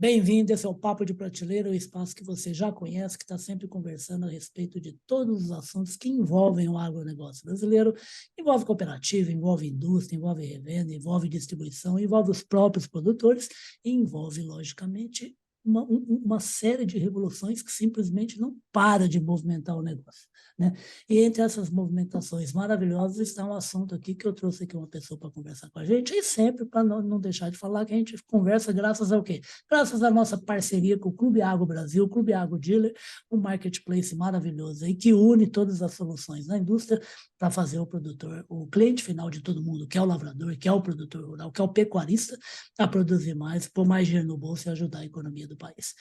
Bem-vindo, esse é o Papo de Prateleira, o espaço que você já conhece, que está sempre conversando a respeito de todos os assuntos que envolvem o agronegócio brasileiro. Envolve cooperativa, envolve indústria, envolve revenda, envolve distribuição, envolve os próprios produtores e envolve, logicamente, uma série de revoluções que simplesmente não para de movimentar o negócio, né? E entre essas movimentações maravilhosas está um assunto aqui que eu trouxe aqui uma pessoa para conversar com a gente, e sempre para não deixar de falar que a gente conversa graças ao quê? Graças à nossa parceria com o Clube Agro Brasil, o Clube Agro Dealer, um marketplace maravilhoso aí que une todas as soluções da indústria para fazer o produtor, o cliente final de todo mundo, que é o lavrador, que é o produtor rural, que é o pecuarista, a produzir mais, pôr mais dinheiro no bolso e ajudar a economia do país.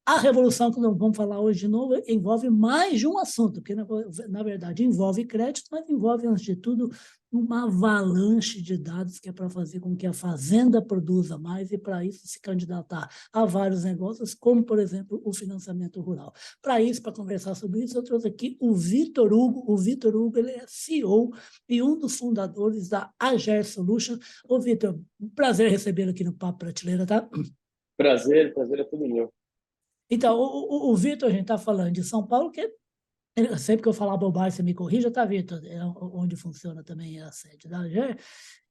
A revolução que nós vamos falar hoje de novo envolve mais de um assunto, porque, na verdade, envolve crédito, mas envolve, antes de tudo, uma avalanche de dados que é para fazer com que a fazenda produza mais e, para isso, se candidatar a vários negócios, como, por exemplo, o financiamento rural. Para isso, para conversar sobre isso, eu trouxe aqui o Vitor Hugo. O Vitor Hugo, ele é CEO e um dos fundadores da Ager Solution. Ô, Vitor, um prazer recebê-lo aqui no Papo Prateleira, tá? Prazer é tudo meu. Então, o Vitor, a gente está falando de São Paulo, que sempre que eu falar bobagem, você me corrija, tá, Vitor? É onde funciona também a sede da AGER.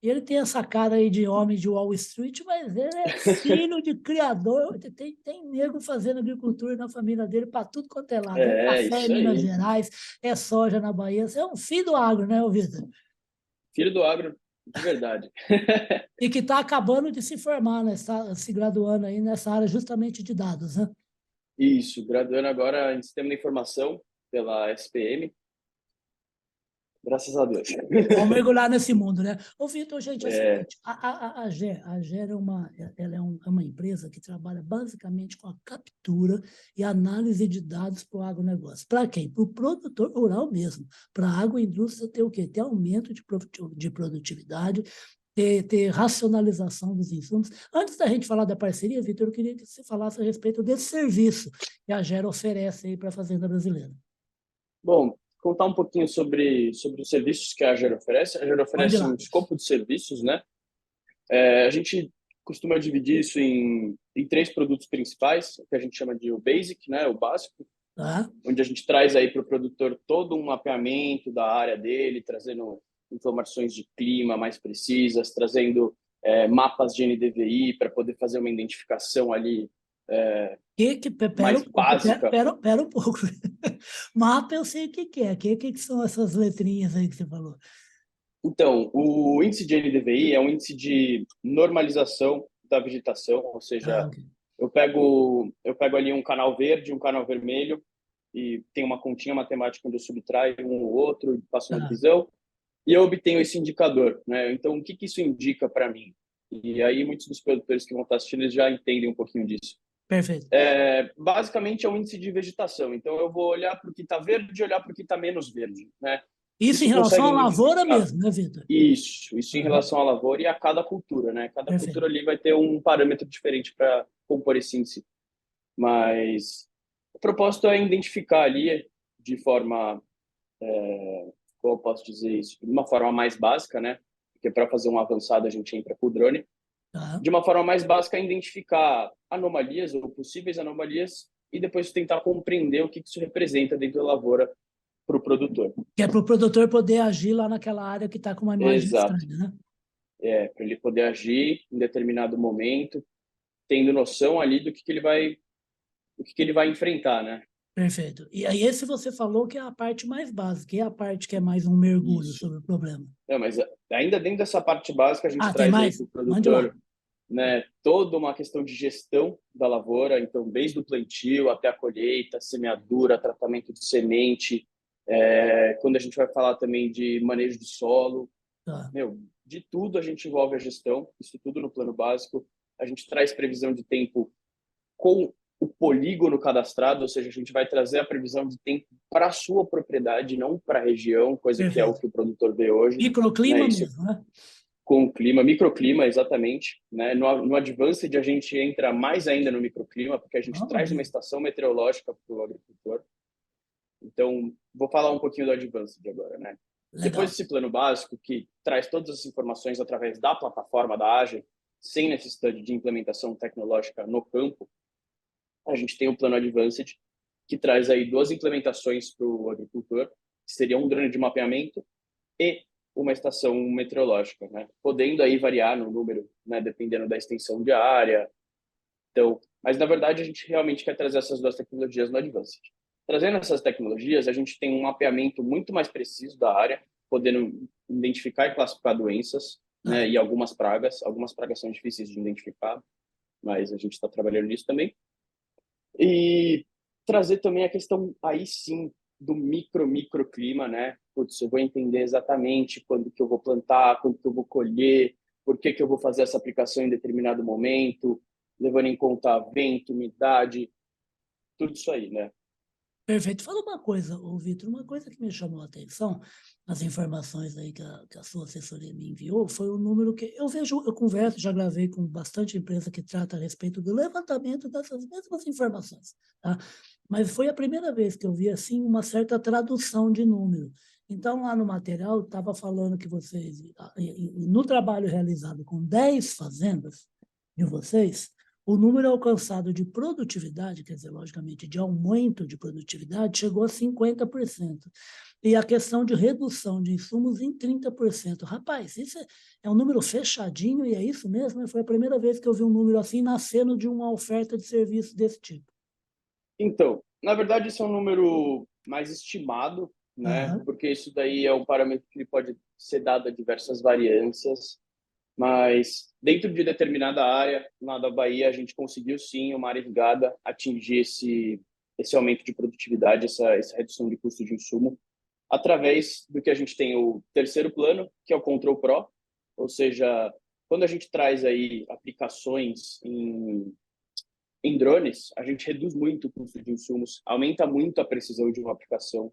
E ele tem essa cara aí de homem de Wall Street, mas ele é filho de criador. Tem nego fazendo agricultura na família dele para tudo quanto é lado. É café em Isso Minas aí. Gerais, é soja na Bahia. Você é um filho do agro, né, Vitor? Filho do agro, de verdade. E que está acabando de se formar, né? Se graduando aí nessa área justamente de dados, né? Isso, graduando agora em Sistema de Informação pela SPM, graças a Deus. Vamos mergulhar nesse mundo, né? Ô, Vitor, gente, é o É, seguinte, a GER é uma empresa que trabalha basicamente com a captura e análise de dados para o agronegócio. Para quem? Para o produtor rural mesmo. Para a agroindústria ter o quê? Ter aumento de produtividade, ter racionalização dos insumos. Antes da gente falar da parceria, Vitor, eu queria que você falasse a respeito desse serviço que a GER oferece aí para a Fazenda Brasileira. bom, contar um pouquinho sobre os serviços que a Agero oferece. A Agero Mande oferece lá. um escopo de serviços, né? A gente costuma dividir isso em três produtos principais, que a gente chama de o Basic, né? O básico, Tá? onde a gente traz aí para o produtor todo um mapeamento da área dele, trazendo informações de clima mais precisas, trazendo mapas de NDVI para poder fazer uma identificação ali Pera, mais básica. pera um pouco. Mapa eu sei o que é. O que são essas letrinhas aí que você falou? Então, o índice de NDVI é um índice de normalização da vegetação, ou Ah, seja, ok. eu pego ali um canal verde, um canal vermelho, e tem uma continha matemática onde eu subtraio um ou outro, e faço uma Tá, divisão, e eu obtenho esse indicador, né? Então, o que que isso indica para mim? E aí, muitos dos produtores que vão estar assistindo eles já entendem um pouquinho disso. perfeito. Basicamente, é um índice de vegetação. Então, eu vou olhar para o que está verde e olhar para o que está menos verde, né? Isso em Isso relação consegue à me lavoura indicar mesmo, né, Vitor? isso em Aham, relação à lavoura e a cada cultura, né? Cada cultura perfeito. ali vai ter um parâmetro diferente para compor esse índice. Mas o propósito é identificar ali de forma, como eu posso dizer isso, de uma forma mais básica, né? Porque para fazer um avançado a gente entra com o drone. Tá. De uma forma mais básica, é identificar anomalias ou possíveis anomalias e depois tentar compreender o que isso representa dentro da lavoura para o produtor. Que é para o produtor poder agir lá naquela área que está com uma imagem Exato. estranha, né? Para ele poder agir em determinado momento, tendo noção ali do que ele vai enfrentar, né? Perfeito. E aí, esse você falou que é a parte mais básica, e a parte que é mais um mergulho Isso. sobre o problema. Não, mas ainda dentro dessa parte básica, a gente Ah, tem traz aí mais? para o Mande lá. produtor, né, toda uma questão de gestão da lavoura, então, desde o plantio até a colheita, semeadura, tratamento de semente, quando a gente vai falar também de manejo de solo, Tá. de tudo a gente envolve a gestão, isso tudo no plano básico. A gente traz previsão de tempo com o polígono cadastrado, ou seja, a gente vai trazer a previsão de tempo para a sua propriedade, não para a região, coisa que é o Perfeito. que o produtor vê hoje, né? Microclima Isso mesmo, né? com o clima, microclima, exatamente, né? No Advanced a gente entra mais ainda no microclima, porque a gente Ah, traz uma estação meteorológica para o agricultor. Então, vou falar um pouquinho do Advanced agora, né? Depois legal. desse plano básico, que traz todas as informações através da plataforma da AGE, sem necessidade de implementação tecnológica no campo, a gente tem o Plano Advanced, que traz aí 2 implementações para o agricultor, que seria um drone de mapeamento e uma estação meteorológica, né? Podendo aí variar no número, né, dependendo da extensão de área. Então, mas na verdade a gente realmente quer trazer essas 2 tecnologias no Advanced. Trazendo essas tecnologias, a gente tem um mapeamento muito mais preciso da área, podendo identificar e classificar doenças, Ah, né, e algumas pragas. Algumas pragas são difíceis de identificar, mas a gente está trabalhando nisso também. E trazer também a questão, aí sim, do microclima, né? Putz, eu vou entender exatamente quando que eu vou plantar, quando que eu vou colher, por que que eu vou fazer essa aplicação em determinado momento, levando em conta vento, umidade, tudo isso aí, né? perfeito. Fala uma coisa, ô Vitor, uma coisa que me chamou a atenção, as informações aí que a sua assessoria me enviou, foi o número que eu vejo, eu converso, já gravei com bastante empresa que trata a respeito do levantamento dessas mesmas informações, tá? Mas foi a primeira vez que eu vi, assim, uma certa tradução de número. Então, lá no material, estava falando que vocês, no trabalho realizado com 10 fazendas de vocês, o número alcançado de produtividade, quer dizer, logicamente, de aumento de produtividade, chegou a 50%. E a questão de redução de insumos em 30%. Rapaz, isso é um número fechadinho e é isso mesmo? Foi a primeira vez que eu vi um número assim nascendo de uma oferta de serviço desse tipo. Então, na verdade, esse é um número mais estimado, né? Aham, Porque isso daí é um parâmetro que pode ser dado a diversas variâncias, mas dentro de determinada área, lá da Bahia, a gente conseguiu sim, uma área irrigada, atingir esse aumento de produtividade, essa redução de custo de insumo, através do que a gente tem o terceiro plano, que é o Control Pro, ou seja, quando a gente traz aí aplicações em drones, a gente reduz muito o custo de insumos, aumenta muito a precisão de uma aplicação.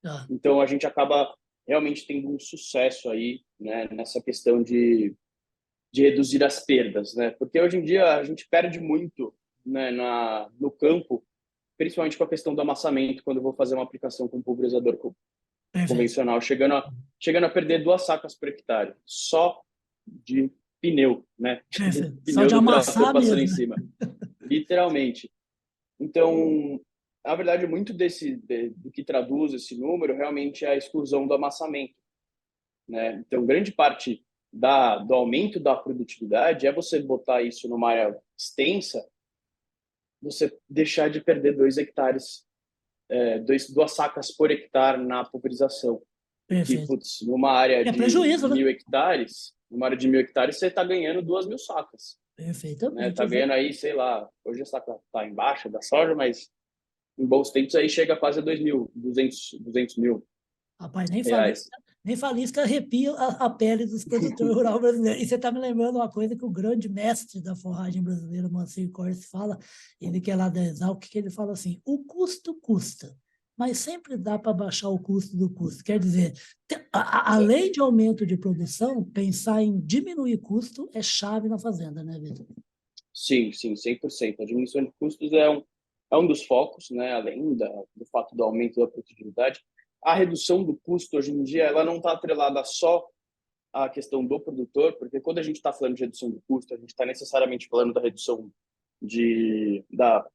tá, Então, a gente acaba realmente tendo um sucesso aí, né, nessa questão de reduzir as perdas, né? Porque hoje em dia a gente perde muito, né, no campo, principalmente com a questão do amassamento, quando eu vou fazer uma aplicação com pulverizador perfeito. convencional, chegando a perder 2 sacas por hectare, só de pneu, né? Do Perfeito. Só pneu de do trator amassar passando em mesmo, né? cima, literalmente. Então, na verdade, muito do que traduz esse número realmente é a exclusão do amassamento, né? Então, grande parte do aumento da produtividade é você botar isso numa área extensa, você deixar de perder 2 hectares, 2 sacas por hectare na pulverização. Que, Perfeito. putz, numa área É de prejuízo, né? 1.000 hectares, você está ganhando 2.000 sacas, né? Perfeitamente. Tá ganhando aí, sei lá, hoje a saca tá embaixo da soja, mas em bons tempos aí chega a quase a 2.000, 200 mil Rapaz, reais. nem falisca arrepia a pele dos produtores rurais brasileiros. E você está me lembrando uma coisa que o grande mestre da forragem brasileira, Moacir Corsi, fala, ele que é lá da Exalc, que ele fala assim, o custo custa, mas sempre dá para baixar o custo do custo. Quer dizer, além de aumento de produção, pensar em diminuir custo é chave na fazenda, né, Vitor? Sim, sim, 100%. A diminuição de custos é um dos focos, né? Além do fato do aumento da produtividade. A redução do custo, hoje em dia, ela não está atrelada só à questão do produtor, porque quando a gente está falando de redução do custo, a gente está necessariamente falando da redução de, da,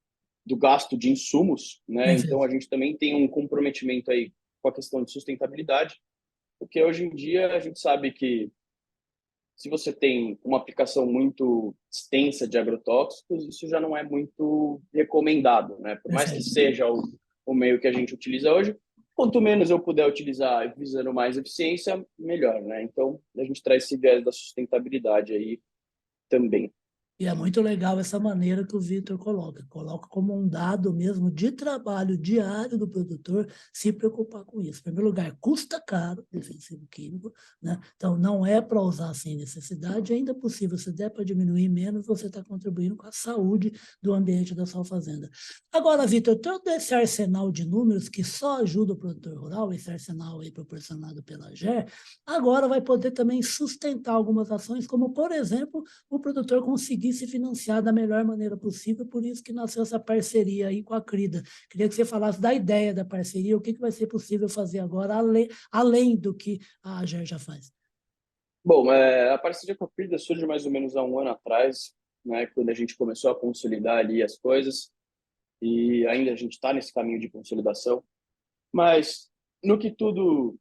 do gasto de insumos, né? Então, Perfeito. a gente também tem um comprometimento aí com a questão de sustentabilidade, porque hoje em dia a gente sabe que se você tem uma aplicação muito extensa de agrotóxicos, isso já não é muito recomendado, né? Por mais que Perfeito. seja o meio que a gente utiliza hoje, quanto menos eu puder utilizar visando mais eficiência, melhor, né? Então, a gente traz esse viés da sustentabilidade aí também. E é muito legal essa maneira que o Vitor coloca. Coloca como um dado mesmo de trabalho diário do produtor se preocupar com isso. Em primeiro lugar, custa caro defensivo químico, né? Então, não é para usar sem necessidade. Ainda é possível, se der para diminuir menos, você está contribuindo com a saúde do ambiente da sua fazenda. Agora, Vitor, todo esse arsenal de números que só ajuda o produtor rural, esse arsenal aí proporcionado pela GER, agora vai poder também sustentar algumas ações, como, por exemplo, o produtor conseguir se financiar da melhor maneira possível, por isso que nasceu essa parceria aí com a Crida. Queria que você falasse da ideia da parceria, o que vai ser possível fazer agora, além do que a AGER já faz. Bom, a parceria com a Prida surge mais ou menos há um ano atrás, né? Quando a gente começou a consolidar ali as coisas. e ainda a gente está nesse caminho de consolidação. Mas, no que tudo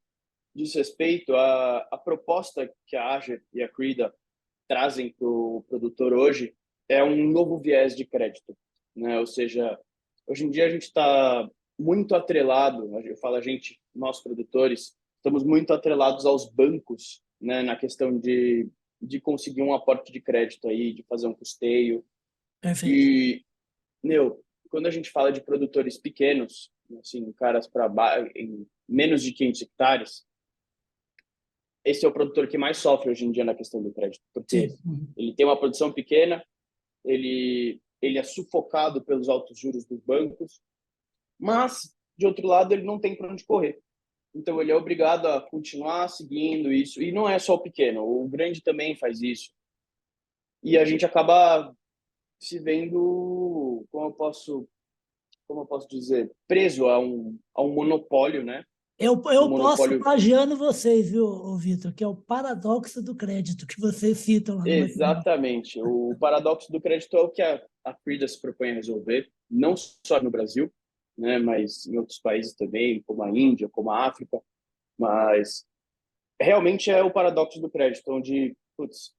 diz respeito, a proposta que a Ager e a Crida trazem para o produtor hoje é um novo viés de crédito, né? Ou seja, hoje em dia a gente está muito atrelado, eu falo a gente, nós produtores, estamos muito atrelados aos bancos, né? Na questão de conseguir um aporte de crédito aí, de fazer um custeio. Perfeito. E, meu, quando a gente fala de produtores pequenos, assim, caras em menos de 500 hectares, esse é o produtor que mais sofre hoje em dia na questão do crédito, porque Sim. Uhum. ele tem uma produção pequena, ele é sufocado pelos altos juros dos bancos, mas, de outro lado, ele não tem para onde correr. Então, ele é obrigado a continuar seguindo isso. E não é só o pequeno, o grande também faz isso. E a gente acaba se vendo, como eu posso dizer, preso a um monopólio, né? Um Eu posso monopólio. plagiando vocês, viu, ô Vitor, que é o paradoxo do crédito que vocês citam lá no manual. Exatamente. O paradoxo do crédito é o que a Frida se propõe a resolver, não só no Brasil, né, mas em outros países também, como a Índia, como a África. Mas realmente é o paradoxo do crédito, onde, putz,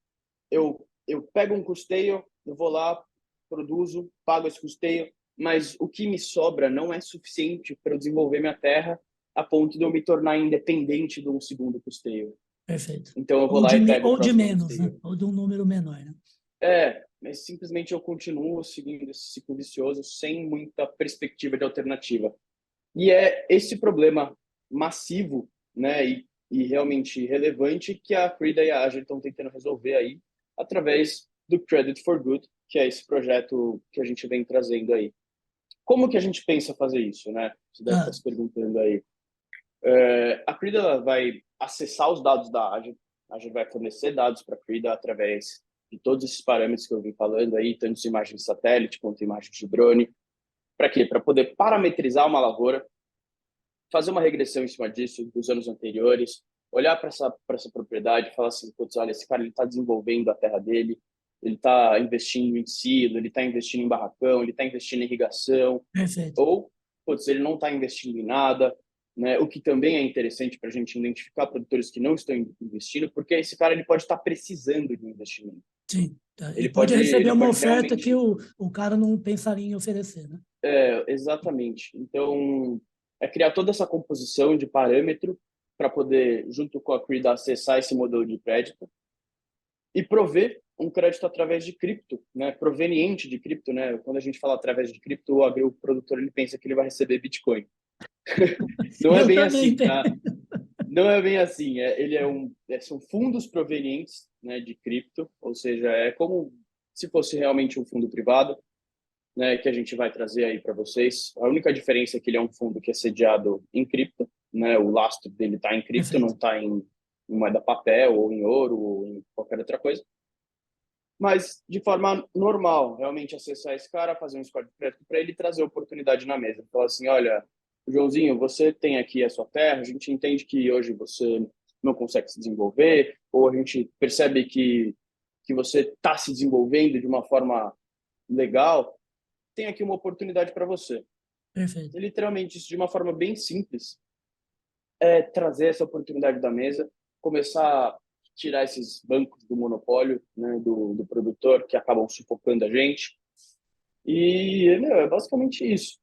eu pego um custeio, eu vou lá, produzo, pago esse custeio, mas o que me sobra não é suficiente para eu desenvolver minha terra a ponto de eu me tornar independente de um segundo custeio. Perfeito. Então eu vou lá e pego o Ou de próximo menos, né? custeio. Ou de um número menor, né? Mas simplesmente eu continuo seguindo esse ciclo vicioso sem muita perspectiva de alternativa. E é esse problema massivo, né, e realmente relevante que a Frida e a Agile estão tentando resolver aí através do Credit for Good, que é esse projeto que a gente vem trazendo aí. Como que a gente pensa fazer isso, né? Você deve estar Ah, se perguntando aí. A Crida vai acessar os dados da Agile, a gente vai fornecer dados para a Crida através de todos esses parâmetros que eu vim falando aí, tanto de imagens de satélite quanto imagens de drone. Para quê? Para poder parametrizar uma lavoura, fazer uma regressão em cima disso dos anos anteriores, olhar para essa propriedade e falar assim, putz, olha, esse cara ele está desenvolvendo a terra dele, ele está investindo em silo, ele está investindo em barracão, ele está investindo em irrigação, perfeito. ou, putz, ele não está investindo em nada, né? O que também é interessante para a gente identificar produtores que não estão investindo, porque esse cara ele pode estar precisando de um investimento. Sim. Tá. E pode receber Ele uma pode oferta que realmente, o cara não pensaria em oferecer, né? exatamente. Então, é criar toda essa composição de parâmetro para poder, junto com a CRIDA, acessar esse modelo de crédito e prover um crédito através de cripto, né? Proveniente de cripto, né? Quando a gente fala através de cripto, o agricultor ele pensa que ele vai receber Bitcoin. Não é Eu bem também assim, tenho. tá? Não é bem assim. São fundos provenientes, né, de cripto, ou seja, é como se fosse realmente um fundo privado, né, que a gente vai trazer aí para vocês. A única diferença é que ele é um fundo que é sediado em cripto, né? O lastro dele está em cripto, não Perfeito. está em moeda papel ou em ouro ou em qualquer outra coisa. Mas de forma normal, realmente acessar esse cara, fazer um score de crédito para ele trazer oportunidade na mesa. Falar assim, olha, Joãozinho, você tem aqui a sua terra, a gente entende que hoje você não consegue se desenvolver, ou a gente percebe que você está se desenvolvendo de uma forma legal, tem aqui uma oportunidade para você. Perfeito. E, literalmente, isso de uma forma bem simples, trazer essa oportunidade da mesa, começar a tirar esses bancos do monopólio, né, do produtor, que acabam sufocando a gente. E, meu, é basicamente isso.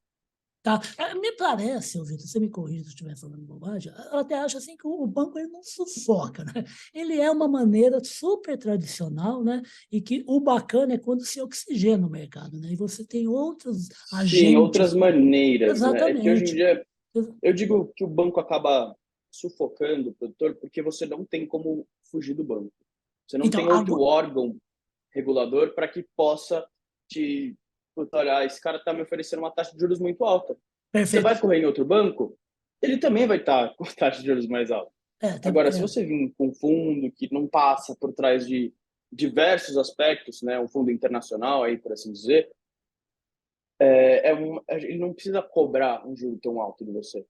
Tá. Me parece, ô Vitor, você me corrija se eu estiver falando bobagem, eu até acho assim que o banco ele não sufoca, né? Ele é uma maneira super tradicional, né? E que o bacana é quando se oxigena o mercado, né? E você tem outros Sim, outras agentes. maneiras, né? É que hoje em Exatamente. dia, eu digo que o banco acaba sufocando o produtor porque você não tem como fugir do banco. Você não Então, tem outro órgão regulador para que possa te... Olha, esse cara está me oferecendo uma taxa de juros muito alta. Você perfeito. vai correr em outro banco, ele também vai estar com taxa de juros mais alta. Agora, se É, você vir com um fundo que não passa por trás de diversos aspectos, né, um fundo internacional, aí, por assim dizer, ele não precisa cobrar um juro tão alto de você,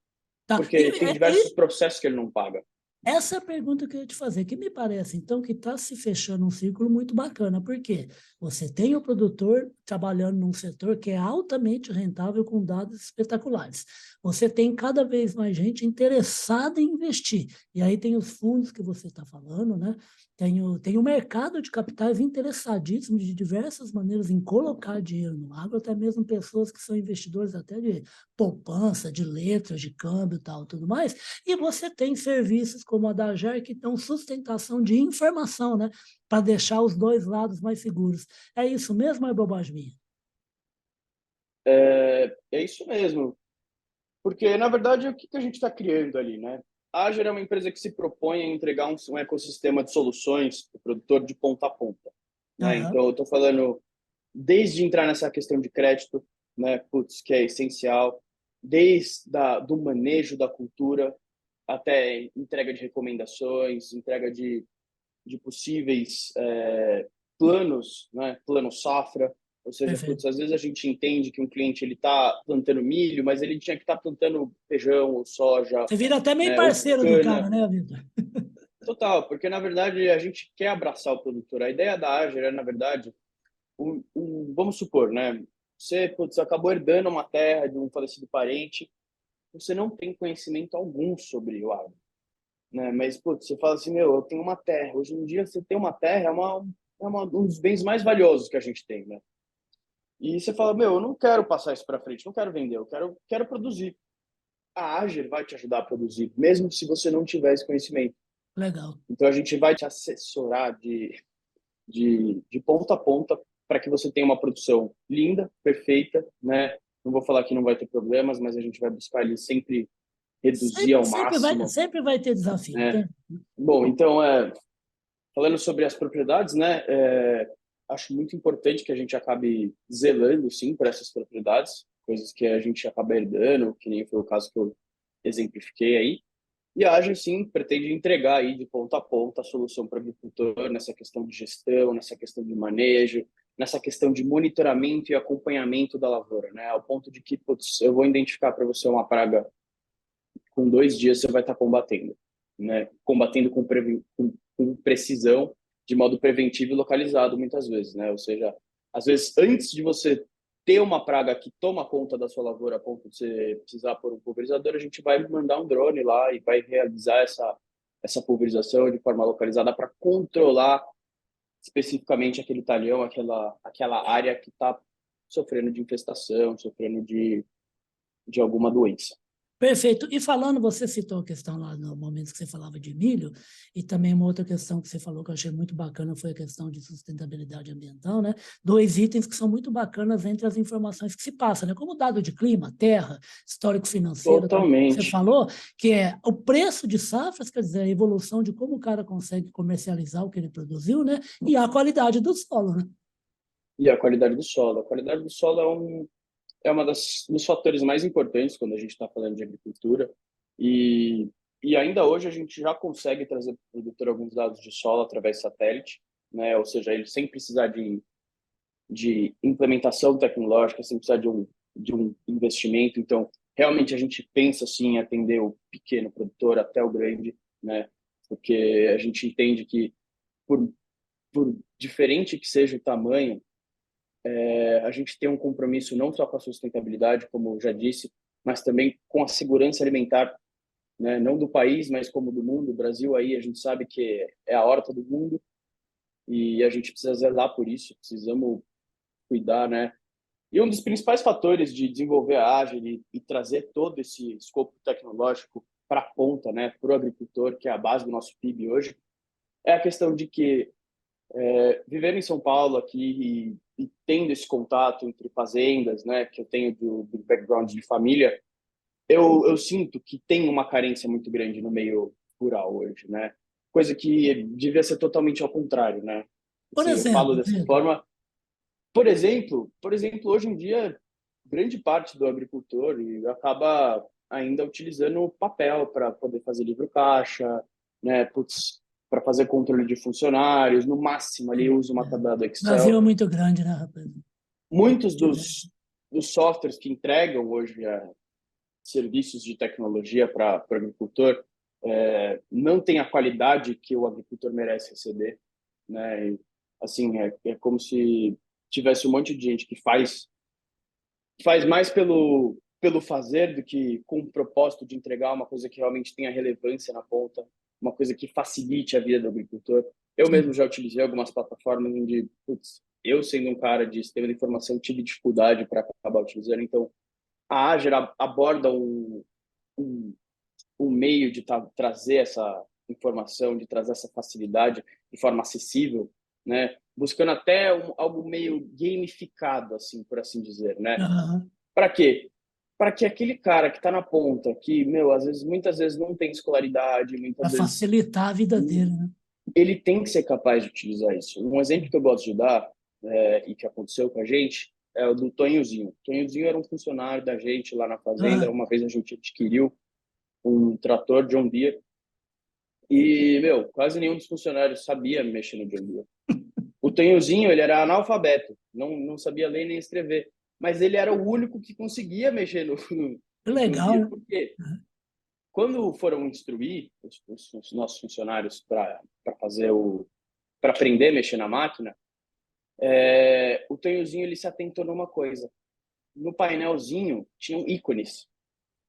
tá. porque tem diversos processos que ele não paga. Essa é a pergunta que eu ia te fazer, que me parece, então, que está se fechando um círculo muito bacana, porque você tem o produtor trabalhando num setor que é altamente rentável com dados espetaculares. Você tem cada vez mais gente interessada em investir. E aí tem os fundos que você está falando, né? Tem o mercado de capitais interessadíssimo de diversas maneiras em colocar dinheiro no agro, até mesmo pessoas que são investidores até de poupança, de letras, de câmbio e tal, tudo mais. E você tem serviços como a da AGER que dão sustentação de informação, né? Para deixar os dois lados mais seguros. É isso mesmo ou é bobagem minha? É isso mesmo. Porque, na verdade, o que que a gente está criando ali, né? A Ager é uma empresa que se propõe a entregar um ecossistema de soluções para o produtor de ponta a ponta, né? Aham, Então, eu estou falando desde entrar nessa questão de crédito, né, putz, que é essencial, do manejo da cultura até entrega de recomendações, entrega de possíveis planos, né, plano safra, ou seja, perfeito. putz, às vezes a gente entende que um cliente ele está plantando milho, mas ele tinha que estar plantando feijão ou soja, Você vira até meio né, ou parceiro do cara, cana. né, Vitor? Total, porque na verdade a gente quer abraçar o produtor. A ideia da Ager é, na verdade, vamos supor, né? Você, putz, acabou herdando uma terra de um falecido parente, você não tem conhecimento algum sobre o agro, né? Mas, putz, você fala assim, meu, eu tenho uma terra. Hoje em dia, você ter uma terra um dos bens mais valiosos que a gente tem, né? E você fala, meu, eu não quero passar isso para frente, não quero vender, quero produzir. A Ager vai te ajudar a produzir, mesmo se você não tiver esse conhecimento. Legal. Então, a gente vai te assessorar de ponta a ponta para que você tenha uma produção linda, perfeita, né? Não vou falar que não vai ter problemas, mas a gente vai buscar ali sempre reduzir Sempre, ao máximo, sempre vai ter desafio, né? tem? Bom, então, falando sobre as propriedades, né? Acho muito importante que a gente acabe zelando, sim, por essas propriedades, coisas que a gente acaba herdando, que nem foi o caso que eu exemplifiquei aí. E a Agile, sim, pretende entregar aí de ponta a ponta a solução para o agricultor nessa questão de gestão, nessa questão de manejo, nessa questão de monitoramento e acompanhamento da lavoura, né? Ao ponto de que, putz, eu vou identificar para você uma praga, com 2 dias você vai estar combatendo, né? Combatendo com precisão, de modo preventivo e localizado, muitas vezes, né? Ou seja, às vezes, antes de você ter uma praga que toma conta da sua lavoura a ponto de você precisar pôr um pulverizador, a gente vai mandar um drone lá e vai realizar essa pulverização de forma localizada para controlar especificamente aquele talhão, aquela área que está sofrendo de infestação, sofrendo de alguma doença. Perfeito. E falando, você citou a questão lá no momento que você falava de milho, e também uma outra questão que você falou que eu achei muito bacana foi a questão de sustentabilidade ambiental, né? Dois itens que são muito bacanas entre as informações que se passam, né? Como dado de clima, terra, histórico financeiro, também que você Totalmente. falou, que é o preço de safras, quer dizer, a evolução de como o cara consegue comercializar o que ele produziu, né? E a qualidade do solo, né? E a qualidade do solo. A qualidade do solo é uma dos fatores mais importantes quando a gente está falando de agricultura. E, e ainda hoje a gente já consegue trazer para o produtor alguns dados de solo através de satélite, né? Ou seja, ele sem precisar de implementação tecnológica, sem precisar de um investimento. Então, realmente a gente pensa assim, em atender o pequeno produtor até o grande, né? Porque a gente entende que por, por diferente que seja o tamanho, a gente tem um compromisso não só com a sustentabilidade, como eu já disse, mas também com a segurança alimentar, né? Não do país, mas como do mundo. O Brasil aí a gente sabe que é a horta do mundo e a gente precisa zelar por isso, precisamos cuidar, né? E um dos principais fatores de desenvolver a Agile e trazer todo esse escopo tecnológico para a ponta, né, para o agricultor, que é a base do nosso PIB hoje, é a questão de que vivendo em São Paulo aqui e tendo esse contato entre fazendas, né, que eu tenho do background de família, eu sinto que tem uma carência muito grande no meio rural hoje, né? Coisa que devia ser totalmente ao contrário, né? Por Assim, eu falo exemplo, dessa Pedro, forma. Por exemplo, hoje em dia, grande parte do agricultor acaba ainda utilizando papel para poder fazer livro caixa, né? Putz, para fazer controle de funcionários, no máximo ali usa uma tabela do o Brasil é Excel. muito grande, né, rapaz? Muitos Muito grande. dos softwares que entregam hoje serviços de tecnologia para o agricultor, não tem a qualidade que o agricultor merece receber, né? E, assim, é como se tivesse um monte de gente que faz mais pelo fazer do que com o propósito de entregar uma coisa que realmente tenha relevância na ponta, uma coisa que facilite a vida do agricultor. Eu mesmo já utilizei algumas plataformas onde, putz, eu sendo um cara de sistema de informação tive dificuldade para acabar utilizando, então a Azure aborda um, um meio de trazer essa informação, de trazer essa facilidade de forma acessível, né? Buscando até algo meio gamificado, assim, por assim dizer, né? Aham. Para quê? Para que aquele cara que está na ponta, que, meu, muitas vezes não tem escolaridade, Para muitas vezes facilitar a vida dele, né? ele tem que ser capaz de utilizar isso. Um exemplo que eu gosto de dar, e que aconteceu com a gente, é o do Tonhozinho. O Tonhozinho era um funcionário da gente lá na fazenda. Ah, Uma vez a gente adquiriu um trator John Deere e, meu, quase nenhum dos funcionários sabia mexer no John Deere. O Tonhozinho, ele era analfabeto, não sabia ler nem escrever, mas ele era o único que conseguia mexer que no John Deere. legal, Por quê? Quando foram instruir os nossos funcionários para aprender a mexer na máquina, o Tonhozinho ele se atentou numa coisa. No painelzinho tinham ícones.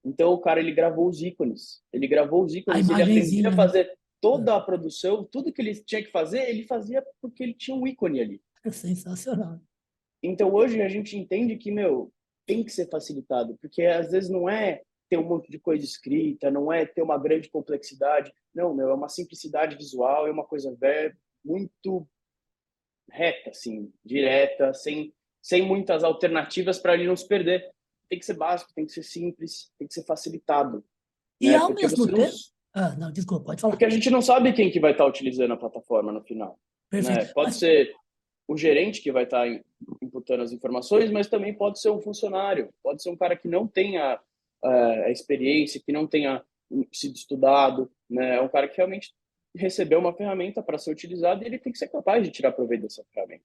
Então o cara ele gravou os ícones. Ele gravou os a ícones, ele aprendia a imagenzinha, né? fazer toda a produção, tudo que ele tinha que fazer, ele fazia porque ele tinha um ícone ali. É sensacional. Então hoje a gente entende que, meu, tem que ser facilitado, porque às vezes não é ter um monte de coisa escrita, não é ter uma grande complexidade. Não, meu, é uma simplicidade visual, é uma coisa muito reta, assim, direta, sem muitas alternativas para ele não se perder. Tem que ser básico, tem que ser simples, tem que ser facilitado, E né? ao mesmo tempo. Ah, não, desculpa, pode falar. Porque a gente não sabe quem que vai estar utilizando a plataforma no final, né? Perfeito. Pode ser o gerente que vai estar imputando as informações, mas também pode ser um funcionário, pode ser um cara que não tenha a experiência, que não tenha sido estudado, né? É um cara que realmente recebeu uma ferramenta para ser utilizada e ele tem que ser capaz de tirar proveito dessa ferramenta.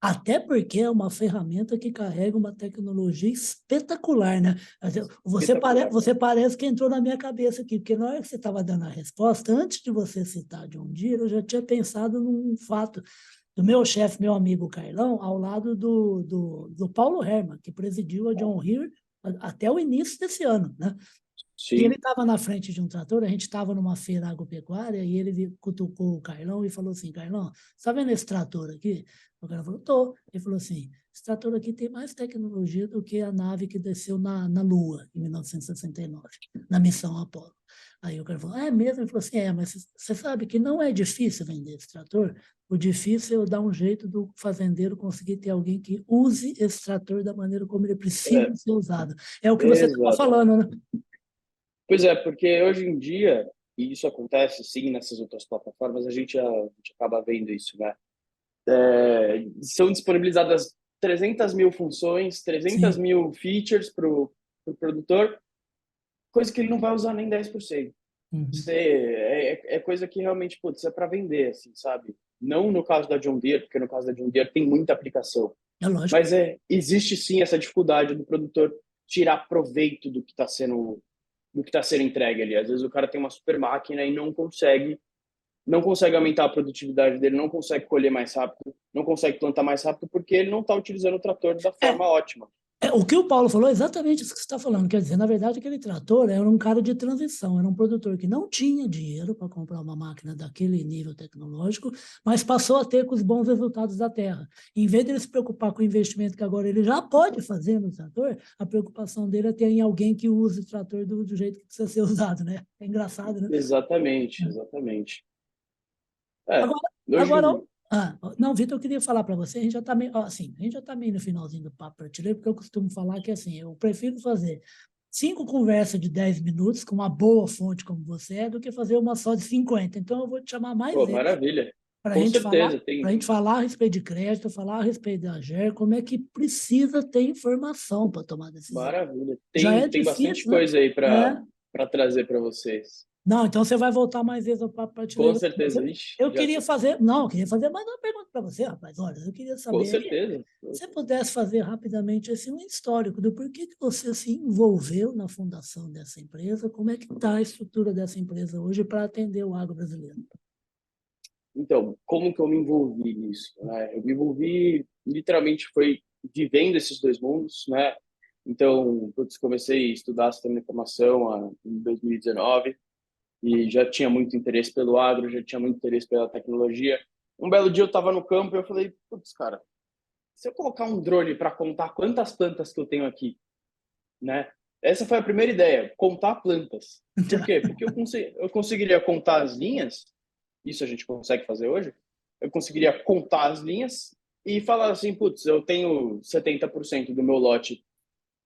Até porque é uma ferramenta que carrega uma tecnologia espetacular, né? Espetacular. Você parece que entrou na minha cabeça aqui, porque na hora que você estava dando a resposta, antes de você citar John Deere, eu já tinha pensado num fato do meu chefe, meu amigo Carlão, ao lado do Paulo Herman, que presidiu a John Deere até o início desse ano, né? E ele Sim. estava na frente de um trator, a gente estava numa feira agropecuária, e ele cutucou o Carlão e falou assim, Carlão, você está vendo esse trator aqui? O cara falou, tô. Ele falou assim, esse trator aqui tem mais tecnologia do que a nave que desceu na Lua, em 1969, na missão Apollo. Aí o cara falou, é mesmo? Ele falou assim, mas você sabe que não é difícil vender esse trator? O difícil é eu dar um jeito do fazendeiro conseguir ter alguém que use esse trator da maneira como ele precisa É, ser usado. É o que você estava exato. falando, né? Pois é, porque hoje em dia, e isso acontece sim nessas outras plataformas, a gente acaba vendo isso, né? São disponibilizadas 300 mil funções, 300 Sim. mil features para o produtor, coisa que ele não vai usar nem 10%. Uhum. É coisa que realmente, putz, é para vender, assim, sabe? Não no caso da John Deere, porque no caso da John Deere tem muita aplicação. É lógico. Mas existe sim essa dificuldade do produtor tirar proveito do que está sendo entregue ali. Às vezes o cara tem uma super máquina e não consegue aumentar a produtividade dele, não consegue colher mais rápido, não consegue plantar mais rápido porque ele não está utilizando o trator da É, forma ótima. o que o Paulo falou é exatamente isso que você está falando. Quer dizer, na verdade, aquele trator era um cara de transição, era um produtor que não tinha dinheiro para comprar uma máquina daquele nível tecnológico, mas passou a ter com os bons resultados da terra. Em vez de ele se preocupar com o investimento que agora ele já pode fazer no trator, a preocupação dele é ter em alguém que use o trator do jeito que precisa ser usado, né? É engraçado, né? Exatamente, exatamente. Agora, agora Hoje, não, Vitor, eu queria falar para você, a gente já está meio, assim, a gente já está meio no finalzinho do papo prateleiro, porque eu costumo falar que, assim, eu prefiro fazer 5 conversas de 10 minutos com uma boa fonte como você é, do que fazer uma só de 50. Então, eu vou te chamar mais pô, vezes maravilha. para a Com gente falar, certeza, para a tem, gente falar a respeito de crédito, falar a respeito da GER, como é que precisa ter informação para tomar decisão. maravilha. Já é Tem bastante difícil, né? coisa aí É, para trazer para vocês. Não, então você vai voltar mais vezes ao Papo Com Prateleira. certeza. Ixi, Eu já, queria fazer, não, eu queria fazer mais uma pergunta para você, rapaz. Olha, eu queria com saber, certeza. se você pudesse fazer rapidamente assim, um histórico do porquê que você se envolveu na fundação dessa empresa, como é que está a estrutura dessa empresa hoje para atender o agro brasileiro? Então, como que eu me envolvi nisso, né? Eu me envolvi, literalmente, foi vivendo esses dois mundos, né? Então, putz, comecei a estudar sistema de informação em 2019 e já tinha muito interesse pelo agro, já tinha muito interesse pela tecnologia. Um belo dia eu estava no campo e eu falei, putz, cara, se eu colocar um drone para contar quantas plantas que eu tenho aqui, né? Essa foi a primeira ideia, contar plantas. Por quê? Porque eu conseguiria contar as linhas, isso a gente consegue fazer hoje, eu conseguiria contar as linhas e falar assim, putz, eu tenho 70% do meu lote,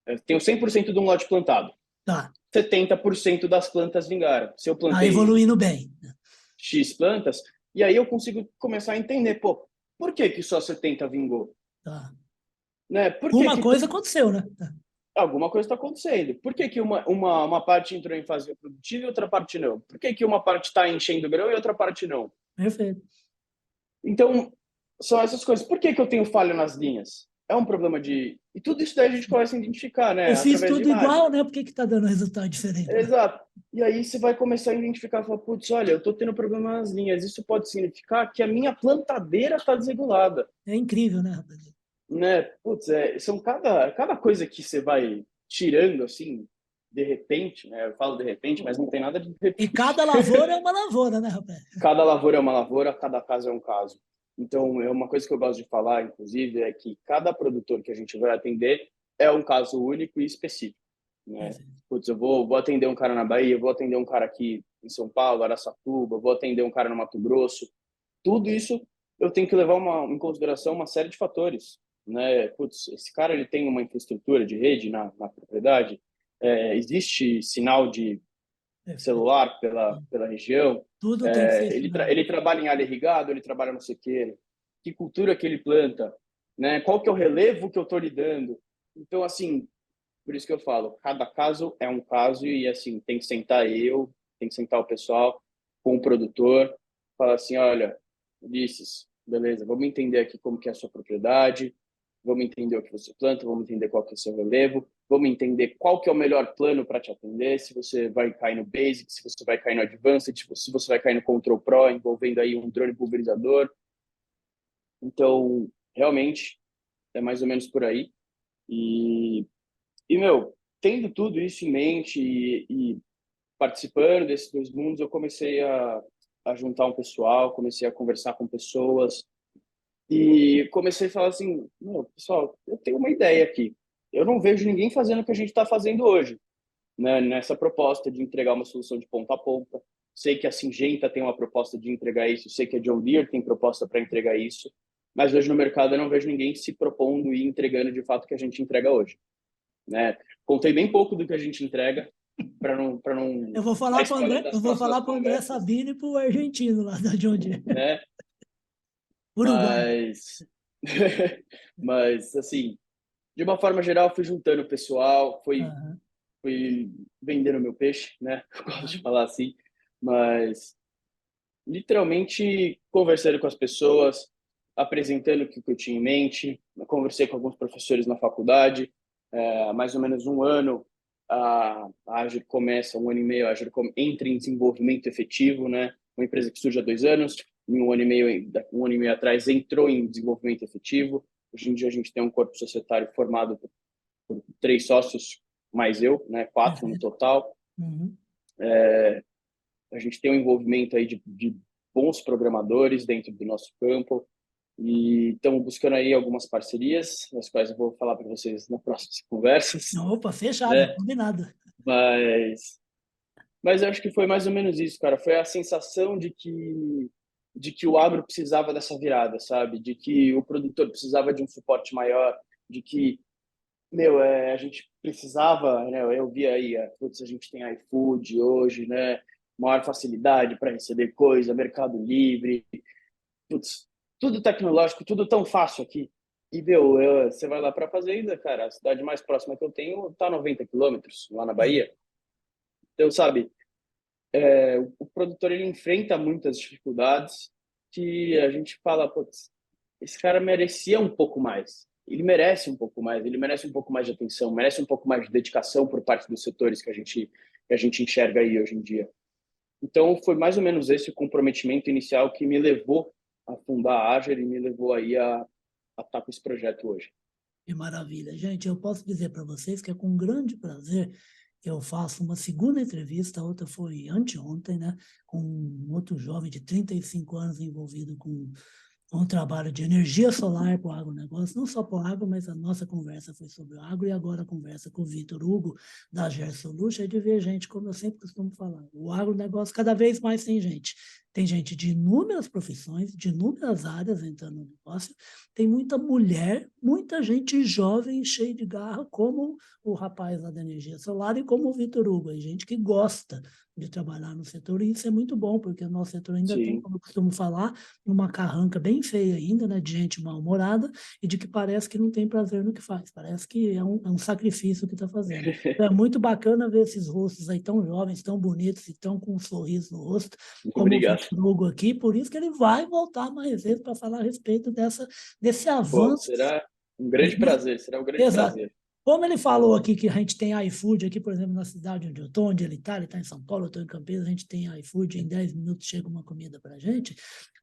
eu tenho 100% de um lote plantado, Tá, 70% das plantas vingaram. Se eu tá plantei evoluindo bem. X plantas, e aí eu consigo começar a entender, pô, por que que só 70 vingou? Tá. Né? Por que Uma que coisa aconteceu, né? alguma coisa está acontecendo? Por que que uma parte entrou em fase reprodutiva e outra parte não? Por que que uma parte está enchendo grão e outra parte não? Perfeito. Então, são essas coisas. Por que que eu tenho falha nas linhas? É um problema de... E tudo isso daí a gente começa a identificar, né? Eu fiz Através de tudo imagem. igual, né? Por que está dando resultado diferente? Exato. E aí você vai começar a identificar, falar, putz, olha, eu estou tendo problema nas linhas. Isso pode significar que a minha plantadeira está desregulada, É incrível, né, rapaz? né? Putz, são cada coisa que você vai tirando, assim, de repente, né? Eu falo de repente, mas não tem nada de E repente. cada lavoura é uma lavoura, né, rapaz? Cada lavoura é uma lavoura, cada caso é um caso. Então, é uma coisa que eu gosto de falar, inclusive, é que cada produtor que a gente vai atender é um caso único e específico, né? Perfeito. Putz, eu vou atender um cara na Bahia, eu vou atender um cara aqui em São Paulo, Araçatuba, eu vou atender um cara no Mato Grosso. Tudo isso eu tenho que levar em consideração uma série de fatores, né? Putz, esse cara ele tem uma infraestrutura de rede na propriedade, existe sinal de Perfeito. celular pela região, Tudo tem que ser estudado. ele trabalha em área irrigada, ele trabalha não sei o quê, que cultura que ele planta, né? Qual que é o relevo que eu estou lidando. Então, assim, por isso que eu falo, cada caso é um caso e, assim, tem que sentar tem que sentar o pessoal com o produtor, falar assim, olha, Ulisses, beleza, vamos entender aqui como que é a sua propriedade, vamos entender o que você planta, vamos entender qual que é o seu relevo, vamos entender qual que é o melhor plano para te atender, se você vai cair no Basic, se você vai cair no Advanced, se você vai cair no Control Pro, envolvendo aí um drone pulverizador. Então, realmente, é mais ou menos por aí. E, meu, tendo tudo isso em mente e participando desses dois mundos, eu comecei a juntar um pessoal, comecei a conversar com pessoas, e comecei a falar assim, meu, pessoal, eu tenho uma ideia aqui. Eu não vejo ninguém fazendo o que a gente está fazendo hoje, né? Nessa proposta de entregar uma solução de ponta a ponta. Sei que a Syngenta tem uma proposta de entregar isso, sei que a John Deere tem proposta para entregar isso, mas hoje no mercado eu não vejo ninguém se propondo e entregando de fato o que a gente entrega hoje, né? Contei bem pouco do que a gente entrega para não Eu vou dar falar para spoiler André, das eu vou próximas falar para André conversas, Sabino e para o argentino lá da John Deere. né? Uruguai. Mas mas assim, de uma forma geral, fui juntando o pessoal, Aham, fui vendendo meu peixe, né? Eu gosto de aham. falar assim, mas literalmente conversando com as pessoas, apresentando o que eu tinha em mente. Eu conversei com alguns professores na faculdade, há mais ou menos um ano a Agile começa, um ano e meio, a Agile entra em desenvolvimento efetivo, né? Uma empresa que surge há 2 anos, em um ano e meio atrás entrou em desenvolvimento efetivo. Hoje em dia a gente tem um corpo societário formado por 3 sócios, mais eu, né? 4 no Perfeito. total. Uhum. A gente tem um envolvimento aí de bons programadores dentro do nosso campo e estamos buscando aí algumas parcerias, as quais eu vou falar para vocês nas próximas conversas, Opa, fechado, né? combinado. Mas, mas eu acho que foi mais ou menos isso, cara. Foi a sensação de que o agro precisava dessa virada, sabe? De que o produtor precisava de um suporte maior, de que, meu, a gente precisava, né? Eu vi aí, putz, a gente tem iFood hoje, né? Maior facilidade para receber coisa, Mercado Livre, putz, tudo tecnológico, tudo tão fácil aqui. E, meu, você vai lá para a fazenda, cara, a cidade mais próxima que eu tenho tá a 90 quilômetros, lá na É, Bahia. Então, sabe, o produtor ele enfrenta muitas dificuldades que a gente fala, putz, esse cara merecia um pouco mais. Ele merece um pouco mais, ele merece um pouco mais de atenção, merece um pouco mais de dedicação por parte dos setores que a gente enxerga aí hoje em dia. Então, foi mais ou menos esse o comprometimento inicial que me levou a fundar a Ager e me levou aí a estar com esse projeto hoje. Que maravilha. Gente, eu posso dizer para vocês que é com grande prazer que eu faço uma segunda entrevista, a outra foi anteontem, né, com um outro jovem de 35 anos envolvido com um trabalho de energia solar para o agronegócio, não só para o agro, mas a nossa conversa foi sobre o agro, e agora a conversa com o Vitor Hugo, da Gersolution, é de ver gente, como eu sempre costumo falar, o agronegócio cada vez mais tem gente. Tem gente de inúmeras profissões, de inúmeras áreas entrando no negócio, tem muita mulher, muita gente jovem, cheia de garra, como o rapaz lá da energia solar e como o Vitor Hugo, é gente que gosta de trabalhar no setor, e isso é muito bom, porque o nosso setor ainda tem, como eu costumo falar, uma carranca bem feia ainda, né, de gente mal-humorada e de que parece que não tem prazer no que faz, parece que é um sacrifício que está fazendo. Então, é muito bacana ver esses rostos aí tão jovens, tão bonitos e tão com um sorriso no rosto, como Obrigado. o Vitor Hugo aqui, por isso que ele vai voltar mais vezes para falar a respeito desse Pô, avanço. será um grande prazer, será um grande Exato. prazer. Como ele falou aqui que a gente tem iFood aqui, por exemplo, na cidade onde eu estou, onde ele está em São Paulo, eu estou em Campinas, a gente tem iFood, em 10 minutos chega uma comida para a gente.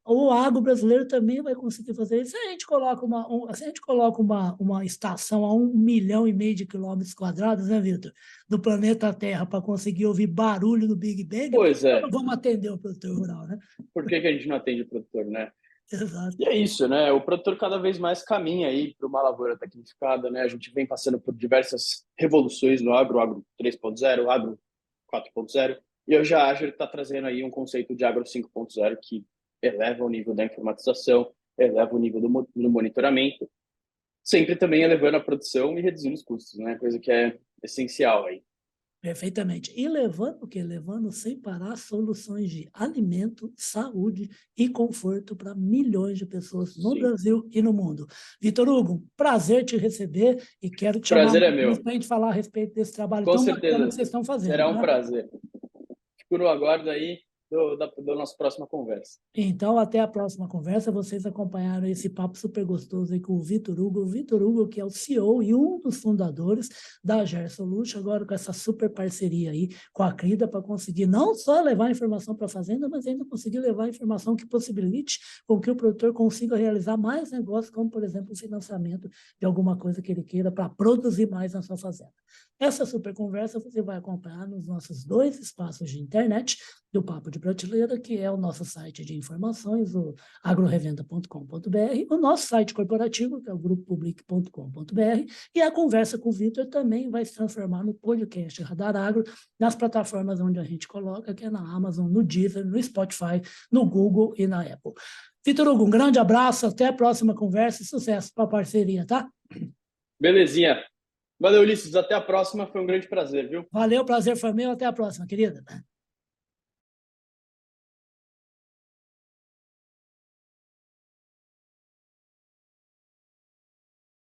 O agro brasileiro também vai conseguir fazer isso. Se a gente coloca uma estação a 1,5 milhão de quilômetros quadrados, né, Vitor, do planeta Terra, para conseguir ouvir barulho do Big Bang, Pois é. não vamos atender o produtor rural, né? Por que a gente não atende o produtor, né? Exato. E é isso, né? O produtor cada vez mais caminha aí para uma lavoura tecnificada, né? A gente vem passando por diversas revoluções no agro 3.0, agro 4.0, e hoje a Ager está trazendo aí um conceito de agro 5.0 que eleva o nível da informatização, eleva o nível do monitoramento, sempre também elevando a produção e reduzindo os custos, né? Coisa que é essencial aí. Perfeitamente. E levando o quê? Levando sem parar soluções de alimento, saúde e conforto para milhões de pessoas no Brasil e no mundo. Vitor Hugo, prazer te receber e quero te chamar Prazer é meu. para a gente falar a respeito desse trabalho Com tão bacana certeza. que vocês estão fazendo. Será um Né? prazer. Fico no aguardo aí da nossa próxima conversa. Então, até a próxima conversa. Vocês acompanharam esse papo super gostoso aí com o Vitor Hugo. O Vitor Hugo, que é o CEO e um dos fundadores da Gersolution, agora com essa super parceria aí com a Crida, para conseguir não só levar informação para a fazenda, mas ainda conseguir levar informação que possibilite com que o produtor consiga realizar mais negócios, como, por exemplo, o financiamento de alguma coisa que ele queira para produzir mais na sua fazenda. Essa super conversa você vai acompanhar nos nossos 2 espaços de internet do Papo de Prateleira, que é o nosso site de informações, o agrorevenda.com.br, o nosso site corporativo, que é o grupopublic.com.br, e a conversa com o Vitor também vai se transformar no podcast Radar Agro, nas plataformas onde a gente coloca, que é na Amazon, no Deezer, no Spotify, no Google e na Apple. Vitor Hugo, um grande abraço, até a próxima conversa e sucesso para a parceria, tá? Belezinha. Valeu, Ulisses. Até a próxima. Foi um grande prazer, viu? Valeu, prazer foi meu. Até a próxima, querida.